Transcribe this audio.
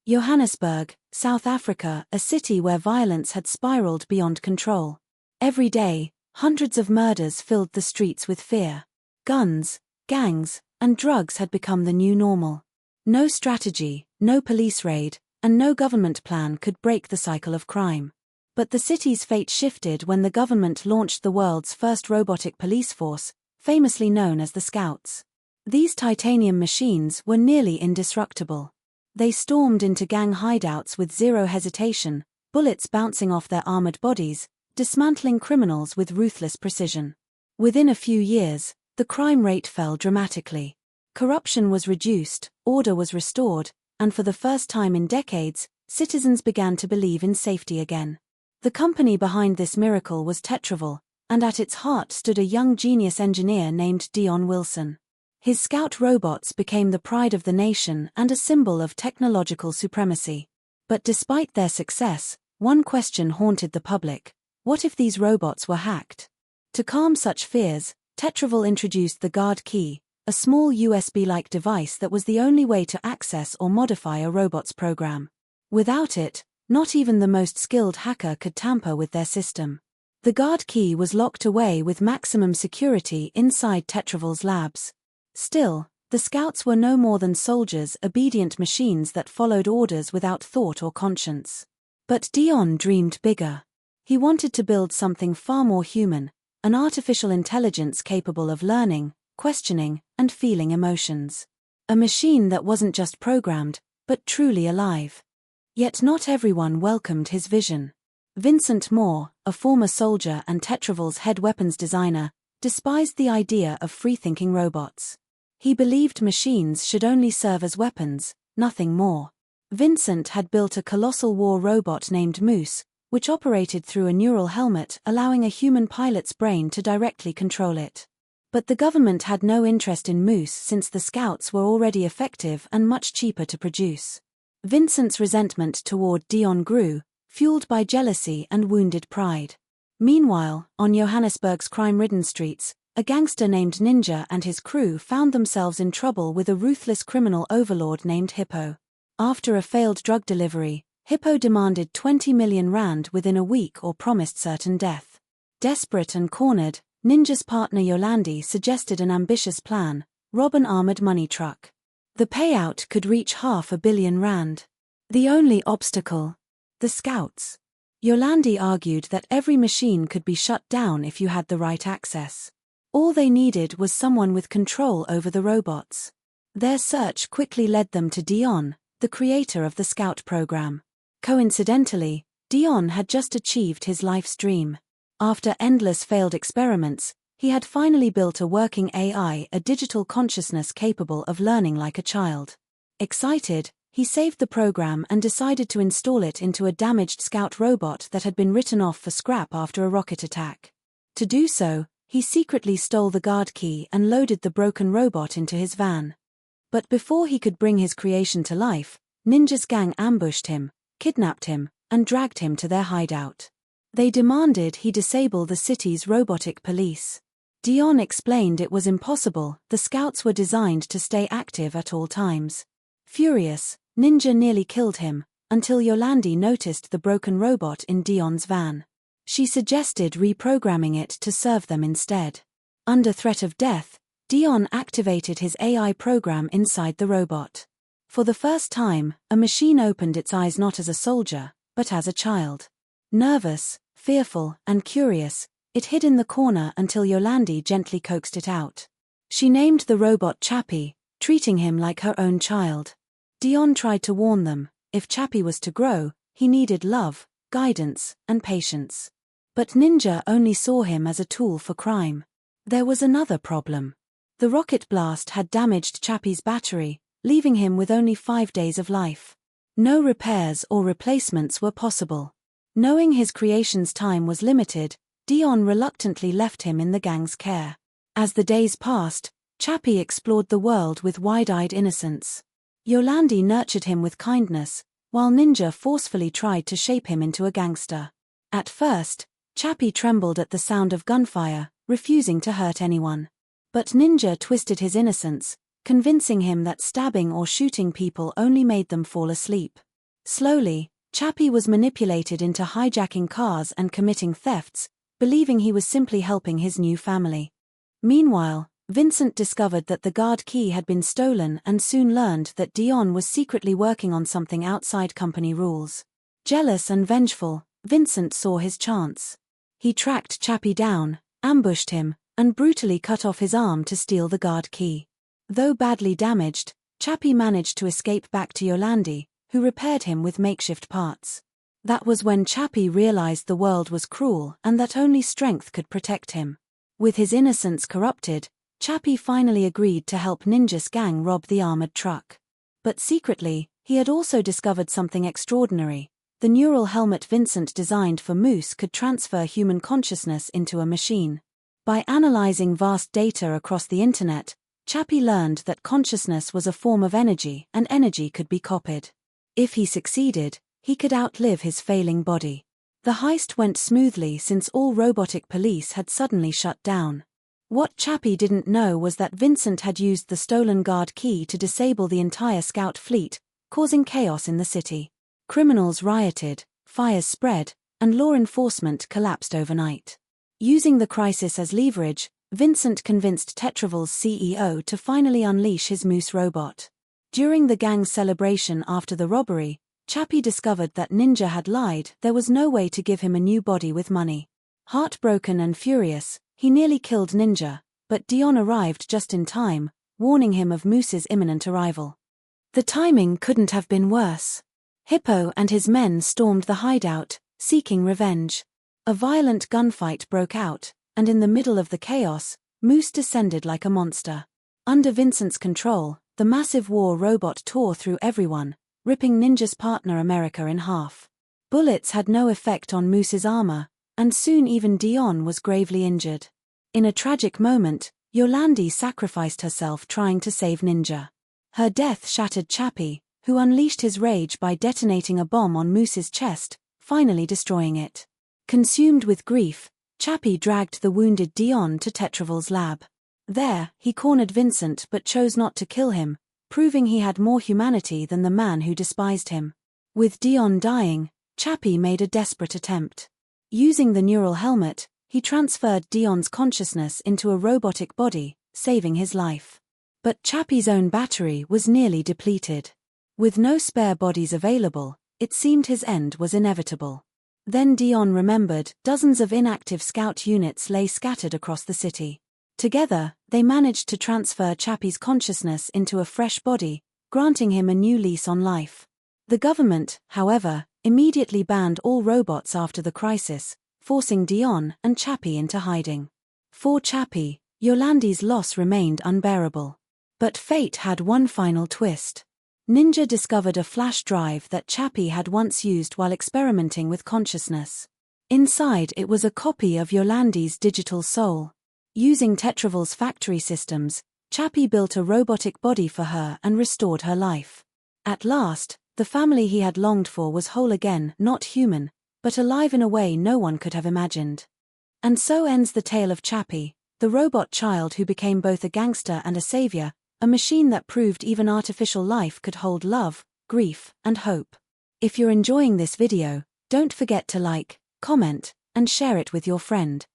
Johannesburg, South Africa, a city where violence had spiraled beyond control. Every day, hundreds of murders filled the streets with fear. Guns, gangs, and drugs had become the new normal. No strategy, no police raid, and no government plan could break the cycle of crime. But the city's fate shifted when the government launched the world's first robotic police force, famously known as the Scouts. These titanium machines were nearly indestructible. They stormed into gang hideouts with zero hesitation, bullets bouncing off their armored bodies, dismantling criminals with ruthless precision. Within a few years, the crime rate fell dramatically. Corruption was reduced, order was restored, and for the first time in decades, citizens began to believe in safety again. The company behind this miracle was Tetravol, and at its heart stood a young genius engineer named Dion Wilson. His Scout robots became the pride of the nation and a symbol of technological supremacy. But despite their success, one question haunted the public: what if these robots were hacked? To calm such fears, Tetravol introduced the Guard Key, a small USB-like device that was the only way to access or modify a robot's program. Without it, not even the most skilled hacker could tamper with their system. The Guard Key was locked away with maximum security inside Tetravol's labs. Still, the Scouts were no more than soldiers, obedient machines that followed orders without thought or conscience. But Dion dreamed bigger. He wanted to build something far more human, an artificial intelligence capable of learning, questioning, and feeling emotions. A machine that wasn't just programmed, but truly alive. Yet not everyone welcomed his vision. Vincent Moore, a former soldier and Tetravol's head weapons designer, despised the idea of free-thinking robots. He believed machines should only serve as weapons, nothing more. Vincent had built a colossal war robot named Moose, which operated through a neural helmet, allowing a human pilot's brain to directly control it. But the government had no interest in Moose since the Scouts were already effective and much cheaper to produce. Vincent's resentment toward Dion grew, fueled by jealousy and wounded pride. Meanwhile, on Johannesburg's crime-ridden streets, a gangster named Ninja and his crew found themselves in trouble with a ruthless criminal overlord named Hippo. After a failed drug delivery, Hippo demanded 20 million rand within a week or promised certain death. Desperate and cornered, Ninja's partner Yolandi suggested an ambitious plan: rob an armored money truck. The payout could reach R500 million. The only obstacle: the Scouts. Yolandi argued that every machine could be shut down if you had the right access. All they needed was someone with control over the robots. Their search quickly led them to Dion, the creator of the Scout program. Coincidentally, Dion had just achieved his life's dream. After endless failed experiments, he had finally built a working AI, a digital consciousness capable of learning like a child. Excited, he saved the program and decided to install it into a damaged Scout robot that had been written off for scrap after a rocket attack. To do so, he secretly stole the Guard Key and loaded the broken robot into his van. But before he could bring his creation to life, Ninja's gang ambushed him, kidnapped him, and dragged him to their hideout. They demanded he disable the city's robotic police. Dion explained it was impossible. The Scouts were designed to stay active at all times. Furious, Ninja nearly killed him, until Yolandi noticed the broken robot in Dion's van. She suggested reprogramming it to serve them instead. Under threat of death, Dion activated his AI program inside the robot. For the first time, a machine opened its eyes not as a soldier, but as a child. Nervous, fearful, and curious, it hid in the corner until Yolandi gently coaxed it out. She named the robot Chappie, treating him like her own child. Dion tried to warn them: if Chappie was to grow, he needed love, guidance, and patience. But Ninja only saw him as a tool for crime. There was another problem. The rocket blast had damaged Chappie's battery, leaving him with only 5 days of life. No repairs or replacements were possible. Knowing his creation's time was limited, Dion reluctantly left him in the gang's care. As the days passed, Chappie explored the world with wide-eyed innocence. Yolandi nurtured him with kindness, while Ninja forcefully tried to shape him into a gangster. At first, Chappie trembled at the sound of gunfire, refusing to hurt anyone. But Ninja twisted his innocence, convincing him that stabbing or shooting people only made them fall asleep. Slowly, Chappie was manipulated into hijacking cars and committing thefts, believing he was simply helping his new family. Meanwhile, Vincent discovered that the guard key had been stolen and soon learned that Dion was secretly working on something outside company rules. Jealous and vengeful, Vincent saw his chance. He tracked Chappie down, ambushed him, and brutally cut off his arm to steal the guard key. Though badly damaged, Chappie managed to escape back to Yolandi, who repaired him with makeshift parts. That was when Chappie realized the world was cruel and that only strength could protect him. With his innocence corrupted, Chappie finally agreed to help Ninja's gang rob the armored truck. But secretly, he had also discovered something extraordinary. The neural helmet Vincent designed for Moose could transfer human consciousness into a machine. By analyzing vast data across the internet, Chappie learned that consciousness was a form of energy and energy could be copied. If he succeeded, he could outlive his failing body. The heist went smoothly since all robotic police had suddenly shut down. What Chappie didn't know was that Vincent had used the stolen guard key to disable the entire scout fleet, causing chaos in the city. Criminals rioted, fires spread, and law enforcement collapsed overnight. Using the crisis as leverage, Vincent convinced Tetraval's CEO to finally unleash his Moose robot. During the gang's celebration after the robbery, Chappie discovered that Ninja had lied. There was no way to give him a new body with money. Heartbroken and furious, he nearly killed Ninja, but Dion arrived just in time, warning him of Moose's imminent arrival. The timing couldn't have been worse. Hippo and his men stormed the hideout, seeking revenge. A violent gunfight broke out, and in the middle of the chaos, Moose descended like a monster. Under Vincent's control, the massive war robot tore through everyone, ripping Ninja's partner America in half. Bullets had no effect on Moose's armor, and soon even Dion was gravely injured. In a tragic moment, Yolandi sacrificed herself trying to save Ninja. Her death shattered Chappie, who unleashed his rage by detonating a bomb on Moose's chest, finally destroying it. Consumed with grief, Chappie dragged the wounded Dion to Tetraval's lab. There, he cornered Vincent but chose not to kill him, proving he had more humanity than the man who despised him. With Dion dying, Chappie made a desperate attempt. Using the neural helmet, he transferred Dion's consciousness into a robotic body, saving his life. But Chappie's own battery was nearly depleted. With no spare bodies available, it seemed his end was inevitable. Then Dion remembered dozens of inactive scout units lay scattered across the city. Together, they managed to transfer Chappie's consciousness into a fresh body, granting him a new lease on life. The government, however, immediately banned all robots after the crisis, forcing Dion and Chappie into hiding. For Chappie, Yolandi's loss remained unbearable. But fate had one final twist. Ninja discovered a flash drive that Chappie had once used while experimenting with consciousness. Inside it was a copy of Yolandi's digital soul. Using Tetraval's factory systems, Chappie built a robotic body for her and restored her life. At last, the family he had longed for was whole again, not human, but alive in a way no one could have imagined. And so ends the tale of Chappie, the robot child who became both a gangster and a savior, a machine that proved even artificial life could hold love, grief, and hope. If you're enjoying this video, don't forget to like, comment, and share it with your friend.